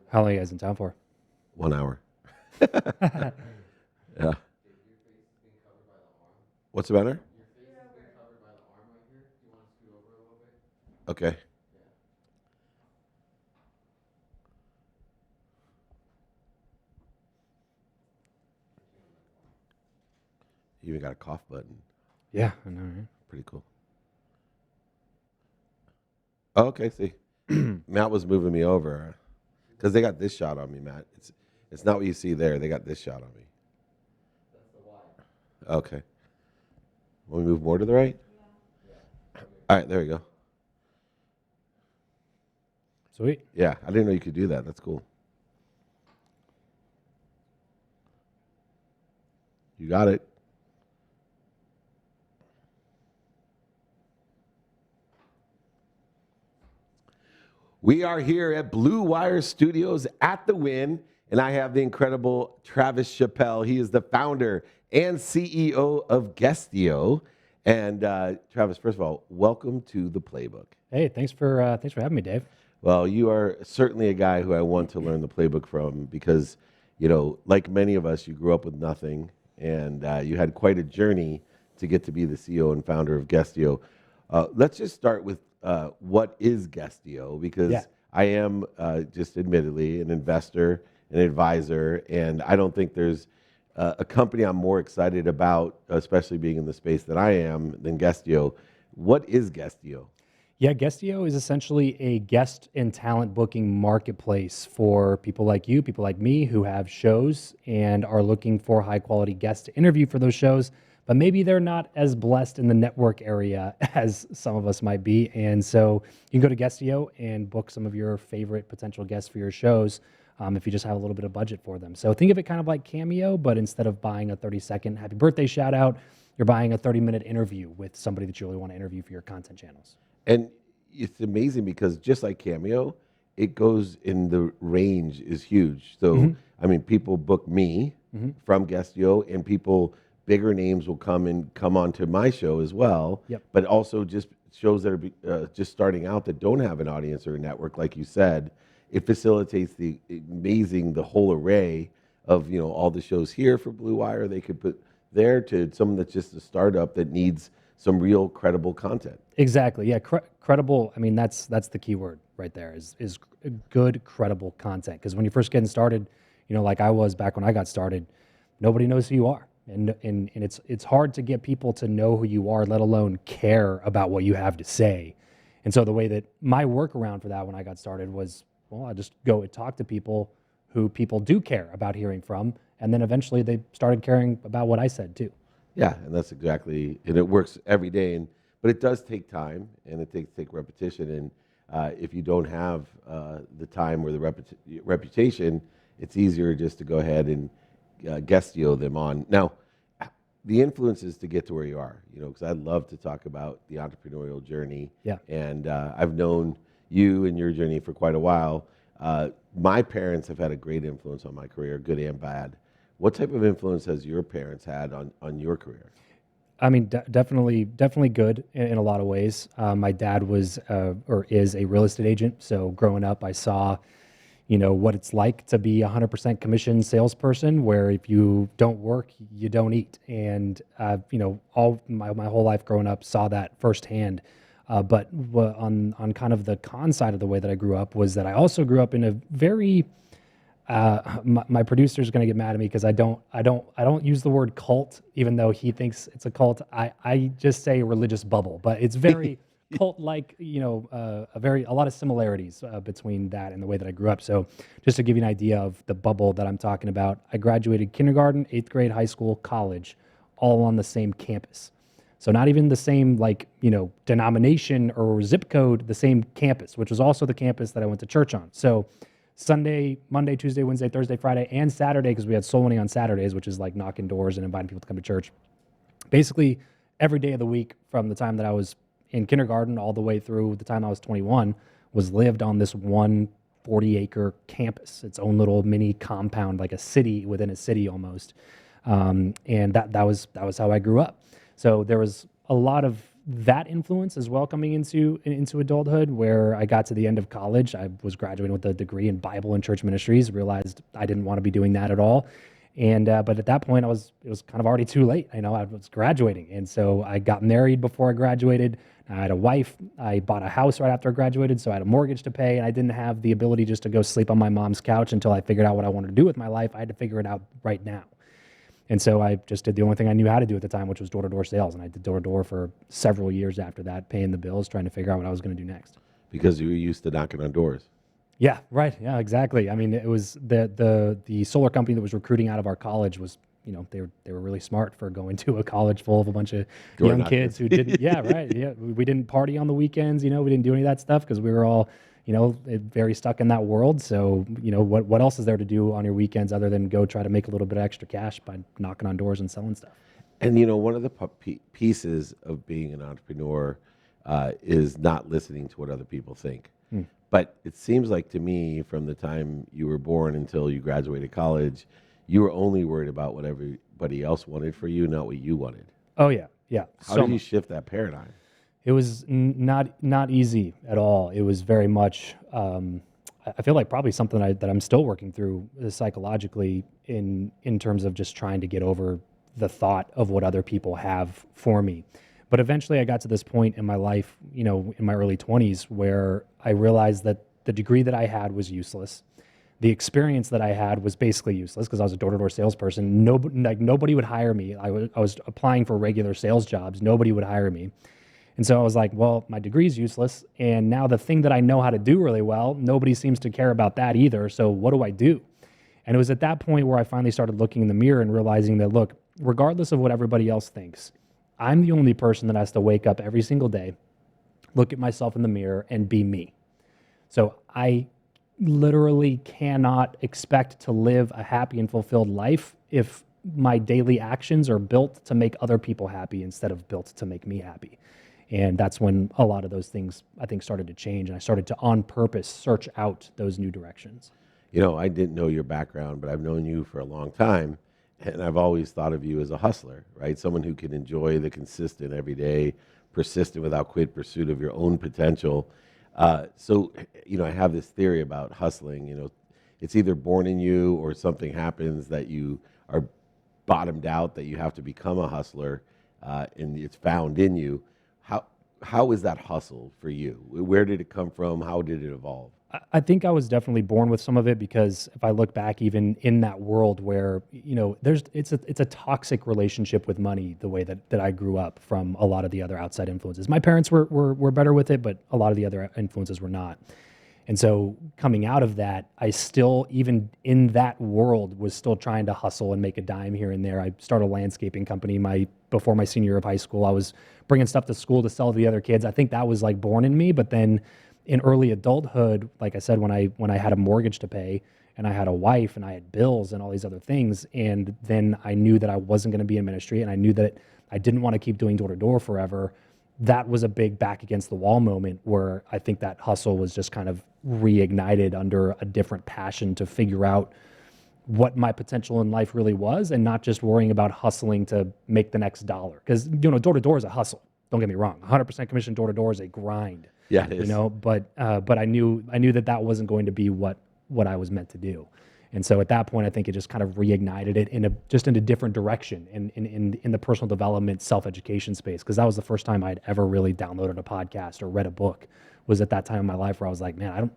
How long are you guys in town for? 1 hour. Yeah. What's the matter? Okay. You even got a cough button. Yeah, I know, right? Pretty cool. Oh, okay, see. Matt was moving me over because they got this shot on me, Matt. It's not what you see there. They got this shot on me. Okay. Want me move more to the right? All right, there we go. Sweet. Yeah, I didn't know you could do that. That's cool. You got it. We are here at Blue Wire Studios at the Wynn, and I have the incredible Travis Chappell. He is the founder and CEO of Guestio. And Travis, first of all, welcome to the Playbook. Hey, thanks for having me, Dave. Well, you are certainly a guy who I want to learn the playbook from because, like many of us, you grew up with nothing, and you had quite a journey to get to be the CEO and founder of Guestio. Let's just start with what is Guestio, because Yeah. I am just admittedly an investor, an advisor, and I don't think there's a company I'm more excited about, especially being in the space that I am, than Guestio. What is Guestio? Yeah, Guestio is essentially a guest and talent booking marketplace for people like you, people like me who have shows and are looking for high quality guests to interview for those shows, but maybe they're not as blessed in the network area as some of us might be. And so you can go to Guestio and book some of your favorite potential guests for your shows if you just have a little bit of budget for them. So think of it kind of like Cameo, but instead of buying a 30-second happy birthday shout out, you're buying a 30-minute interview with somebody that you really want to interview for your content channels. And it's amazing because just like Cameo, it goes in the range is huge. So, I mean, people book me from Guestio, and people, bigger names will come onto my show as well. Yep. But also just shows that are just starting out that don't have an audience or a network, like you said. It facilitates the whole array of all the shows here for Blue Wire. They could put there to someone that's just a startup that needs some real credible content. Exactly. Yeah. Credible. I mean, that's the key word right there is good, credible content. Because when you're first getting started, like I was back when I got started, nobody knows who you are. And it's hard to get people to know who you are, let alone care about what you have to say. And so the way that my workaround for that when I got started was, well, I just go and talk to people who people do care about hearing from. And then eventually they started caring about what I said too. Yeah, and that's exactly, and it works every day. But it does take time, and it takes repetition. And if you don't have the time or the reputation, it's easier just to go ahead and Guestio them on. Now, the influences to get to where you are, because I'd love to talk about the entrepreneurial journey. Yeah. And I've known you and your journey for quite a while. My parents have had a great influence on my career, good and bad. What type of influence has your parents had on your career? I mean, definitely good in a lot of ways. My dad was or is a real estate agent. So growing up, I saw, what it's like to be a 100% commission salesperson, where if you don't work, you don't eat. And all my whole life growing up, saw that firsthand. But on kind of the con side of the way that I grew up was that I also grew up in a very my producer's going to get mad at me because I don't use the word cult, even though he thinks it's a cult. I just say religious bubble, but it's very cult-like. A lot of similarities between that and the way that I grew up. So just to give you an idea of the bubble that I'm talking about, I graduated kindergarten, 8th grade, high school, college, all on the same campus. So not even the same denomination or zip code, the same campus, which was also the campus that I went to church on. So Sunday, Monday, Tuesday, Wednesday, Thursday, Friday, and Saturday, because we had soul winning on Saturdays, which is like knocking doors and inviting people to come to church. Basically, every day of the week from the time that I was in kindergarten all the way through the time I was 21 was lived on this one 40-acre campus, its own little mini compound, like a city within a city almost. And that was how I grew up. So there was a lot of that influence as well coming into adulthood, where I got to the end of college. I was graduating with a degree in Bible and church ministries, realized I didn't want to be doing that at all. And but at that point, it was kind of already too late. I was graduating, and so I got married before I graduated. I had a wife. I bought a house right after I graduated, so I had a mortgage to pay, and I didn't have the ability just to go sleep on my mom's couch until I figured out what I wanted to do with my life. I had to figure it out right now. And so I just did the only thing I knew how to do at the time, which was door-to-door sales. And I did door-to-door for several years after that, paying the bills, trying to figure out what I was going to do next. Because you were used to knocking on doors. Yeah, right. Yeah, exactly. I mean, it was the solar company that was recruiting out of our college was, they were really smart for going to a college full of a bunch of young kids who didn't. Yeah, right. Yeah, we didn't party on the weekends. We didn't do any of that stuff because we were all, very stuck in that world. So, what else is there to do on your weekends other than go try to make a little bit of extra cash by knocking on doors and selling stuff? And one of the pieces of being an entrepreneur is not listening to what other people think. But it seems like to me, from the time you were born until you graduated college, you were only worried about what everybody else wanted for you, not what you wanted. Oh yeah, yeah. How did you shift that paradigm? It was not easy at all. It was very much. I feel like probably something that I'm still working through psychologically in terms of just trying to get over the thought of what other people have for me. But eventually I got to this point in my life, in my early 20s, where I realized that the degree that I had was useless. The experience that I had was basically useless because I was a door-to-door salesperson. Nobody would hire me. I was applying for regular sales jobs. Nobody would hire me. And so I was like, well, my degree is useless. And now the thing that I know how to do really well, nobody seems to care about that either. So what do I do? And it was at that point where I finally started looking in the mirror and realizing that, look, regardless of what everybody else thinks, I'm the only person that has to wake up every single day, look at myself in the mirror, and be me. So I literally cannot expect to live a happy and fulfilled life if my daily actions are built to make other people happy instead of built to make me happy. And that's when a lot of those things, I think, started to change. And I started to, on purpose, search out those new directions. I didn't know your background, but I've known you for a long time. And I've always thought of you as a hustler, right? Someone who can enjoy the consistent, everyday, persistent, without quit pursuit of your own potential. So, I have this theory about hustling. It's either born in you or something happens that you are bottomed out, that you have to become a hustler, and it's found in you. How is that hustle for you? Where did it come from? How did it evolve? I think I was definitely born with some of it because if I look back, even in that world where it's a toxic relationship with money, the way that I grew up from a lot of the other outside influences. My parents were better with it, but a lot of the other influences were not. And so coming out of that, I still, even in that world, was still trying to hustle and make a dime here and there. I started a landscaping company before my senior year of high school. I was bringing stuff to school to sell to the other kids. I think that was like born in me. But then in early adulthood, like I said, when I had a mortgage to pay and I had a wife and I had bills and all these other things, and then I knew that I wasn't going to be in ministry and I knew that I didn't want to keep doing door-to-door forever. That was a big back against the wall moment where I think that hustle was just kind of reignited under a different passion to figure out what my potential in life really was and not just worrying about hustling to make the next dollar. Because, door-to-door is a hustle. Don't get me wrong. 100% commission door-to-door is a grind. Yeah, it is. But I knew that wasn't going to be what I was meant to do. And so at that point, I think it just kind of reignited it in a different direction in the personal development, self-education space. Because that was the first time I'd ever really downloaded a podcast or read a book. Was at that time in my life where I was like, man, I don't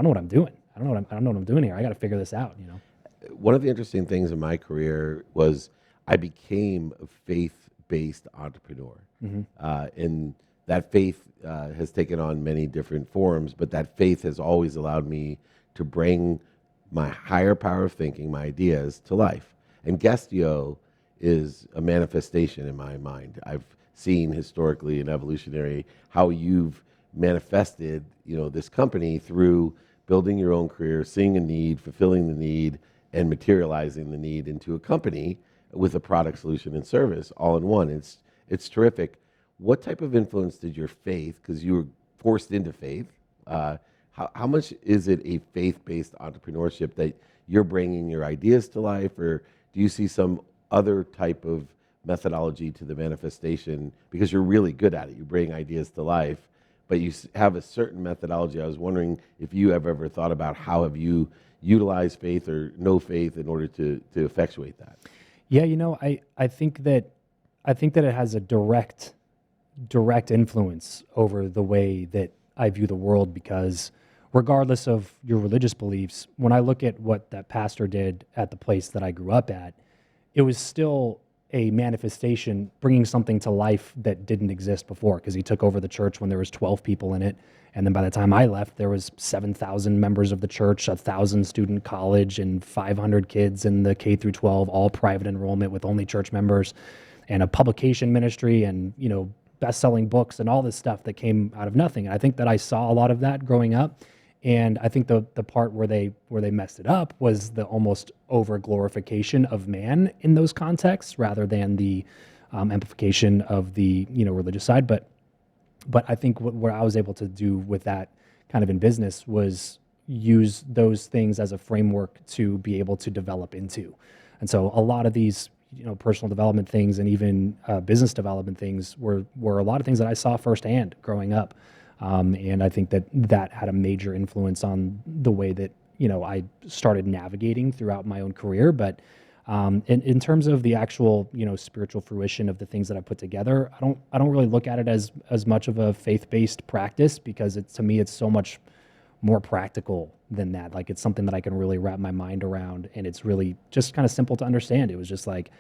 know what I'm doing. I don't know what I'm doing here. I got to figure this out. One of the interesting things in my career was I became a faith-based entrepreneur, and that faith has taken on many different forms. But that faith has always allowed me to bring my higher power of thinking, my ideas, to life. And Guestio is a manifestation in my mind. I've seen historically and evolutionary how you've manifested, this company through building your own career, seeing a need, fulfilling the need, and materializing the need into a company with a product, solution, and service all in one. It's terrific. What type of influence did your faith, because you were forced into faith, how much is it a faith-based entrepreneurship that you're bringing your ideas to life, or do you see some other type of methodology to the manifestation, because you're really good at it. You bring ideas to life, but you have a certain methodology. I was wondering if you have ever thought about how have you utilized faith or no faith in order to effectuate that? Yeah, I think that it has a direct influence over the way that I view the world, because regardless of your religious beliefs, when I look at what that pastor did at the place that I grew up at, it was still a manifestation, bringing something to life that didn't exist before, because he took over the church when there was 12 people in it. And then by the time I left, there was 7,000 members of the church, 1,000 student college, and 500 kids in the K through 12, all private enrollment with only church members, and a publication ministry, and best-selling books and all this stuff that came out of nothing. And I think that I saw a lot of that growing up. And I think the part where they messed it up was the almost over glorification of man in those contexts, rather than the amplification of the religious side. But I think what I was able to do with that kind of in business was use those things as a framework to be able to develop into. And so a lot of these personal development things, and even business development things, were a lot of things that I saw firsthand growing up. And I think that had a major influence on the way that I started navigating throughout my own career. But in terms of the actual spiritual fruition of the things that I put together, I don't really look at it as much of a faith-based practice, because to me it's so much more practical than that. Like, it's something that I can really wrap my mind around, and it's really just kind of simple to understand. It was just like,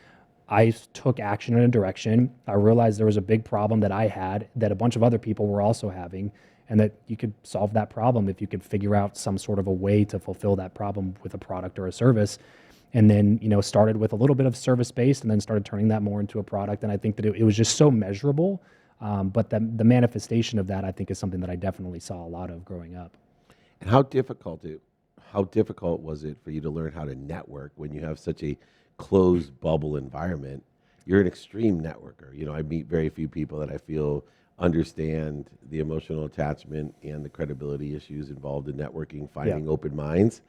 I took action in a direction. I realized there was a big problem that I had that a bunch of other people were also having, and that you could solve that problem if you could figure out some sort of a way to fulfill that problem with a product or a service. And then, started with a little bit of service-based, and then started turning that more into a product. And I think that it was just so measurable. But the manifestation of that, I think, is something that I definitely saw a lot of growing up. And how difficult was it for you to learn how to network when you have such a closed bubble environment? You're an extreme networker. I meet very few people that I feel understand the emotional attachment and the credibility issues involved in networking, finding open minds.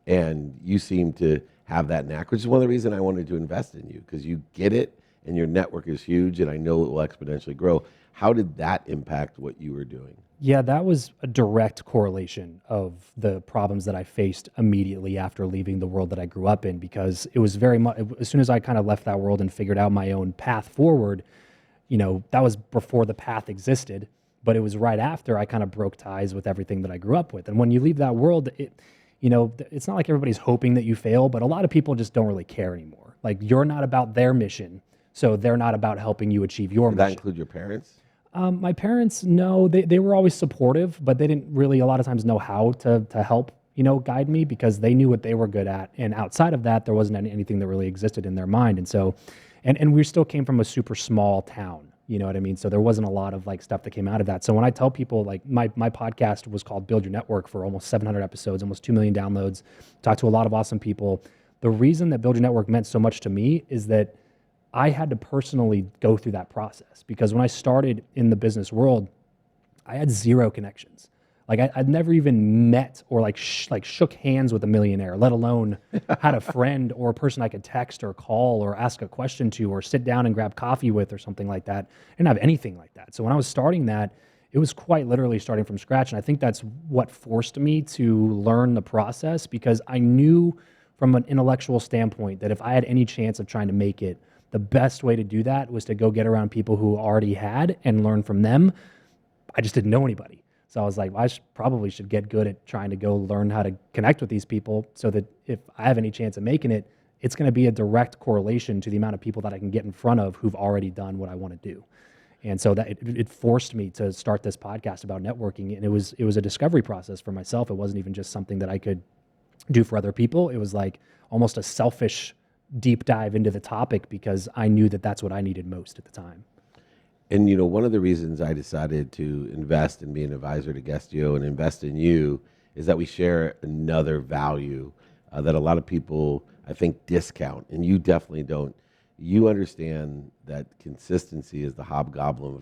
And you seem to have that knack, which is one of the reasons I wanted to invest in you, because you get it and your network is huge, and I know it will exponentially grow. How did that impact what you were doing? Yeah, that was a direct correlation of the problems that I faced immediately after leaving the world that I grew up in, because it was very much, as soon as I kind of left that world and figured out my own path forward, that was before the path existed, but it was right after I kind of broke ties with everything that I grew up with. And when you leave that world, it's not like everybody's hoping that you fail, but a lot of people just don't really care anymore. Like, you're not about their mission, so they're not about helping you achieve your mission. Did that include your parents? My parents, no, they were always supportive, but they didn't really a lot of times know how to help, guide me, because they knew what they were good at. And outside of that, there wasn't anything that really existed in their mind. And so, and we still came from a super small town, you know what I mean? So there wasn't a lot of stuff that came out of that. So when I tell people, my podcast was called Build Your Network, for almost 700 episodes, almost 2 million downloads, talked to a lot of awesome people. The reason that Build Your Network meant so much to me is that I had to personally go through that process, because when I started in the business world, I had zero connections. I'd never even met or shook hands with a millionaire, let alone had a friend or a person I could text or call or ask a question to or sit down and grab coffee with or something like that. I didn't have anything like that. So when I was starting that, it was quite literally starting from scratch. And I think that's what forced me to learn the process, because I knew from an intellectual standpoint that if I had any chance of trying to make it, the best way to do that was to go get around people who already had and learn from them. I just didn't know anybody. So I was like, I probably should get good at trying to go learn how to connect with these people, so that if I have any chance of making it, it's going to be a direct correlation to the amount of people that I can get in front of who've already done what I want to do. And so that it forced me to start this podcast about networking. And it was a discovery process for myself. It wasn't even just something that I could do for other people. It was like almost a selfish deep dive into the topic, because I knew that that's what I needed most at the time. And one of the reasons I decided to invest and be an advisor to Guestio and invest in you is that we share another value that a lot of people, I think, discount, and you definitely don't. You understand that consistency is the hobgoblin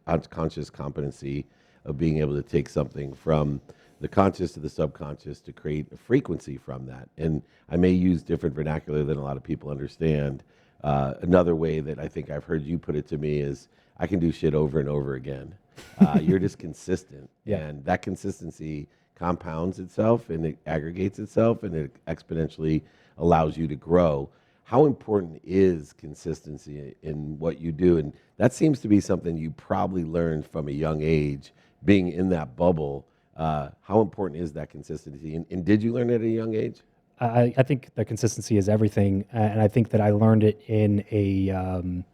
of conscious competency, of being able to take something from the conscious to the subconscious to create a frequency from that. And I may use different vernacular than a lot of people understand, Another way that I think I've heard you put it to me is I can do shit over and over again. You're just consistent, Yeah. and that consistency compounds itself and it aggregates itself and it exponentially allows you to grow. How important is consistency in what you do? And that seems to be something you probably learned from a young age, being in that bubble. How important is that consistency? And did you learn it at a young age? I think the consistency is everything, and I think that I learned it in a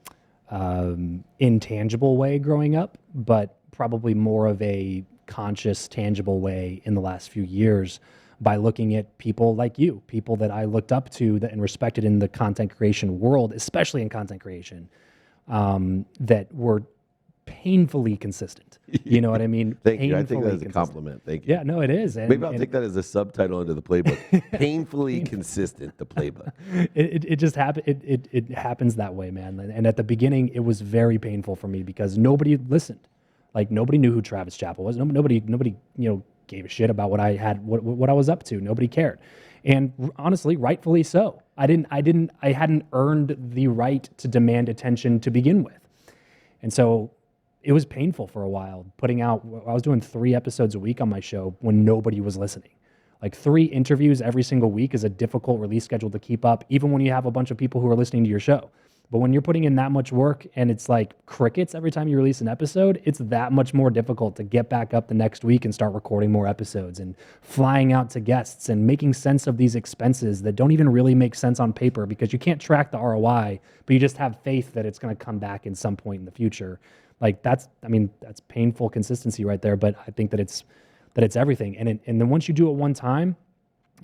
intangible way growing up, but probably more of a conscious, tangible way in the last few years by looking at people like you, people that I looked up to and respected in the content creation world, especially in content creation, that were painfully consistent. You know what I mean? Thank you. I think that Painfully is a consistent. compliment. Thank you. Yeah, no, it is. Maybe I'll take that as a subtitle into the playbook. Painfully consistent, the playbook. It just happen. It happens that way, man. And at the beginning, it was very painful for me because nobody listened. Like nobody knew who Travis Chappell was. Nobody gave a shit about what I had, what I was up to. Nobody cared, and honestly, rightfully so. I hadn't earned the right to demand attention to begin with, and so it was painful for a while. Putting out, I was doing 3 episodes a week on my show when nobody was listening. Like 3 interviews every single week is a difficult release schedule to keep up, even when you have a bunch of people who are listening to your show. But when you're putting in that much work and it's like crickets every time you release an episode, it's that much more difficult to get back up the next week and start recording more episodes and flying out to guests and making sense of these expenses that don't even really make sense on paper because you can't track the ROI, but you just have faith that it's going to come back in some point in the future. Like that's painful consistency right there. But I think that it's everything. And then once you do it one time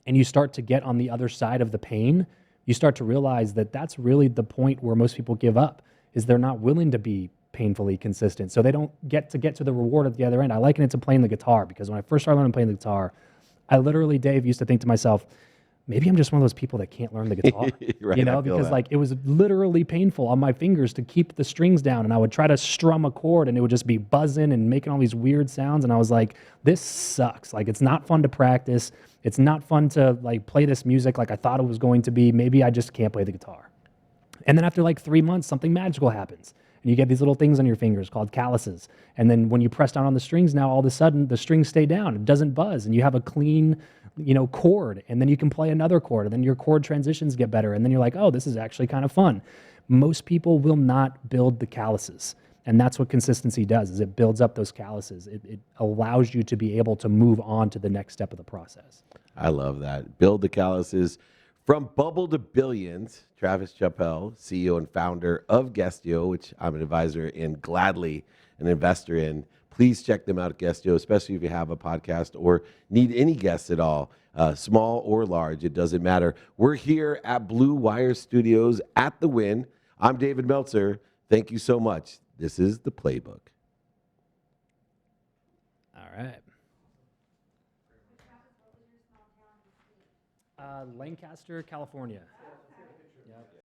and you start to get on the other side of the pain, you start to realize that that's really the point where most people give up, is they're not willing to be painfully consistent. So they don't get to the reward at the other end. I liken it to playing the guitar because when I first started learning playing the guitar, I literally, Dave, used to think to myself, maybe I'm just one of those people that can't learn the guitar, Right, you know, I feel because that. like it was literally painful on my fingers to keep the strings down. And I would try to strum a chord and it would just be buzzing and making all these weird sounds. And I was like, this sucks. Like, it's not fun to practice. It's not fun to like play this music like I thought it was going to be. Maybe I just can't play the guitar. And then after like 3 months, something magical happens. And you get these little things on your fingers called calluses. And then when you press down on the strings, now all of a sudden the strings stay down. It doesn't buzz. And you have a clean, chord. And then you can play another chord. And then your chord transitions get better. And then you're like, oh, this is actually kind of fun. Most people will not build the calluses. And that's what consistency does, is it builds up those calluses. It allows you to be able to move on to the next step of the process. I love that. Build the calluses. From bubble to billions, Travis Chappell, CEO and founder of Guestio, which I'm an advisor and gladly an investor in. Please check them out at Guestio, especially if you have a podcast or need any guests at all, small or large, it doesn't matter. We're here at Blue Wire Studios at the Wynn. I'm David Meltzer. Thank you so much. This is the Playbook. All right. Lancaster, California.